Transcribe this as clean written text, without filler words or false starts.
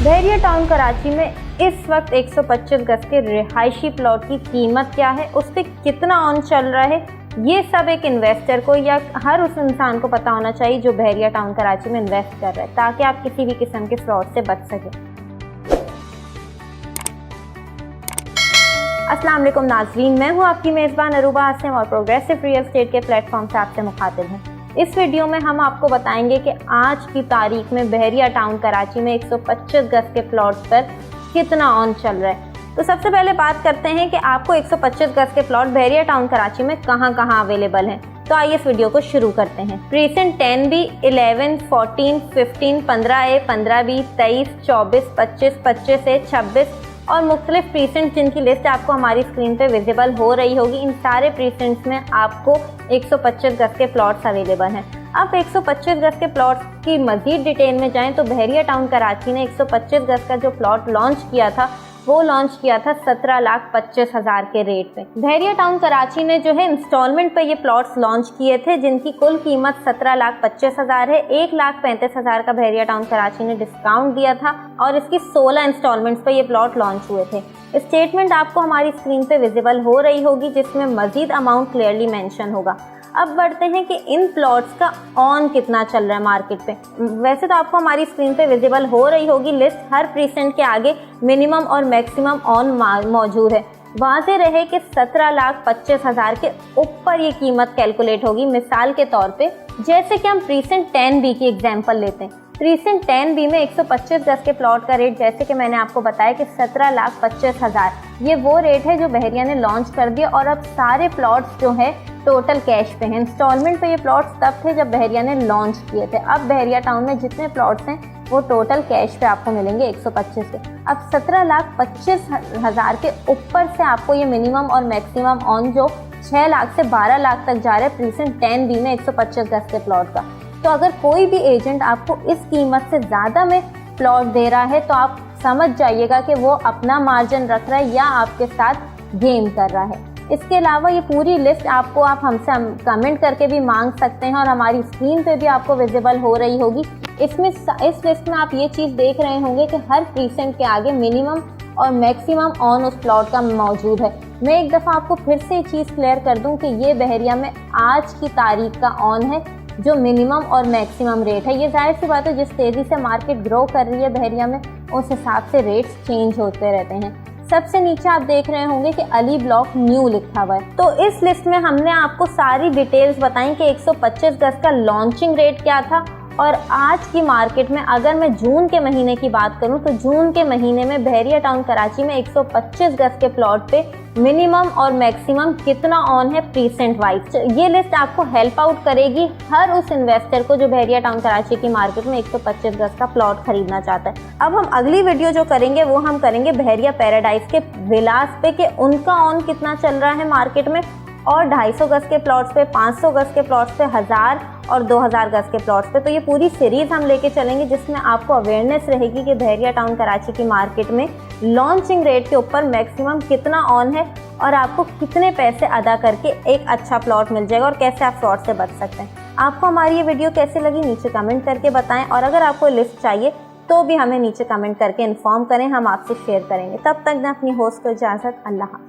बहरिया town Karachi में इस वक्त 125 गज के रिहायशी प्लॉट की कीमत क्या है, उस पर कितना ऑन चल रहा है, ये सब एक इन्वेस्टर को या हर उस इंसान को पता होना चाहिए जो बहरिया टाउन कराची में इन्वेस्ट कर रहा है, ताकि आप किसी भी किस्म के फ्रॉड से बच सकें। अस्सलाम वालेकुम नाज़रीन, मैं हूँ आपकी मेज़बान अरूबा आसिम और प्रोग्रेसिव रियल एस्टेट के प्लेटफॉर्म से आपसे मुखातिब हूँ। इस वीडियो में हम आपको बताएंगे कि आज की तारीख में बहरिया टाउन कराची में 125 गज के प्लॉट पर कितना ऑन चल रहा है। तो सबसे पहले बात करते हैं कि आपको 125 गज के प्लॉट बहरिया टाउन कराची में कहाँ अवेलेबल हैं। तो आइए इस वीडियो को शुरू करते हैं। Precinct 10B, 11, 14, 15, 15A, 15B, 23, 24, 25, 25A, 26 और मुख्तलिफ प्रीसेंट जिनकी लिस्ट आपको हमारी स्क्रीन पे विजिबल हो रही होगी। इन सारे प्रीसेंट्स में आपको 125 गज के प्लॉट्स अवेलेबल हैं। अब 125 गज के प्लॉट्स की मजीद डिटेल में जाएं तो बहरिया टाउन कराची ने 125 गज का जो प्लॉट लॉन्च किया था वो लॉन्च किया था 17,25,000 के रेट पे। बहरिया टाउन कराची ने जो है इंस्टॉलमेंट पे ये प्लॉट्स लॉन्च किए थे जिनकी कुल कीमत 17,25,000 है। 1,35,000 का बहरिया टाउन कराची ने डिस्काउंट दिया था और इसकी 16 इंस्टॉलमेंट्स पे ये प्लॉट लॉन्च हुए थे। स्टेटमेंट आपको हमारी स्क्रीन पे विजिबल हो रही होगी जिसमें मजीद अमाउंट क्लियरली मेंशन होगा। अब बढ़ते हैं कि इन प्लॉट्स का ऑन कितना चल रहा है मार्केट पे। वैसे तो आपको हमारी स्क्रीन पे विजिबल हो रही होगी लिस्ट, हर प्रीसेंट के आगे मिनिमम और मैक्सिमम ऑन मौजूद है। वाज़ेह रहे कि 17,25,000 के ऊपर ये कीमत कैलकुलेट होगी। मिसाल के तौर पे जैसे कि हम प्रीसेंट 10B की एग्जांपल लेते हैं। प्रीसेंट 10B में 125 गज के प्लॉट का रेट जैसे कि मैंने आपको बताया कि 17,25,000, ये वो रेट है जो बहरिया ने लॉन्च कर दिया। और अब सारे प्लॉट्स जो है टोटल कैश पे हैं। इंस्टॉलमेंट पे ये प्लॉट्स तब थे जब बहरिया ने लॉन्च किए थे। अब बहरिया टाउन में जितने प्लॉट्स हैं वो टोटल कैश पे आपको मिलेंगे 125 के। अब 17,25,000 के ऊपर से आपको ये मिनिमम और मैक्सिमम ऑन जो 6 लाख से 12 लाख तक जा रहा है प्रीसेंट 10B में 125 गज के प्लॉट का। तो अगर कोई भी एजेंट आपको इस कीमत से ज़्यादा में प्लॉट दे रहा है तो आप समझ जाइएगा कि वो अपना मार्जिन रख रहा है या आपके साथ गेम कर रहा है। इसके अलावा ये पूरी लिस्ट आपको आप हमसे कमेंट करके भी मांग सकते हैं और हमारी स्क्रीन पे भी आपको विजिबल हो रही होगी। इस लिस्ट में आप ये चीज़ देख रहे होंगे कि हर प्रीसेंट के आगे मिनिमम और मैक्सिमम ऑन उस प्लॉट का मौजूद है। मैं एक दफ़ा आपको फिर से ये चीज़ क्लियर कर दूं कि ये बहरिया में आज की तारीख का ऑन है जो मिनिमम और मैक्सिमम रेट है। ये जाहिर सी बात है, जिस तेज़ी से मार्केट ग्रो कर रही है बहरिया में उस हिसाब से रेट्स चेंज होते रहते हैं। सबसे नीचे आप देख रहे होंगे कि अली ब्लॉक न्यू लिखा हुआ है। तो इस लिस्ट में हमने आपको सारी डिटेल्स बताई कि 125 गज का लॉन्चिंग रेट क्या था और आज की मार्केट में अगर मैं जून के महीने की बात करूं तो जून के महीने में बहरिया टाउन कराची में 125 गज के प्लॉट पे मिनिमम और मैक्सिमम कितना ऑन है प्रीसेंट वाइज। ये लिस्ट आपको हेल्प आउट करेगी हर उस इन्वेस्टर को जो बहरिया टाउन कराची की मार्केट में 125 गज का प्लॉट खरीदना चाहता है। अब हम अगली वीडियो जो करेंगे वो हम करेंगे बहरिया पैराडाइज के विलास पे कि उनका ऑन कितना चल रहा है मार्केट में, और 250 गज के प्लॉट्स पे, 500 गज के प्लॉट्स पे, 1000 और 2000 गज के प्लॉट्स पे। तो ये पूरी सीरीज हम लेके चलेंगे जिसमें आपको अवेयरनेस रहेगी कि बहरिया टाउन कराची की मार्केट में लॉन्चिंग रेट के ऊपर मैक्सिमम कितना ऑन है और आपको कितने पैसे अदा करके एक अच्छा प्लॉट मिल जाएगा और कैसे आप फ्रॉड से बच सकते हैं। आपको हमारी ये वीडियो कैसी लगी नीचे कमेंट करके बताएं और अगर आपको लिस्ट चाहिए तो भी हमें नीचे कमेंट करके इन्फॉर्म करें, हम आपसे शेयर करेंगे। तब तक मैं अपनी होस्ट को इजाज़त, अल्लाह।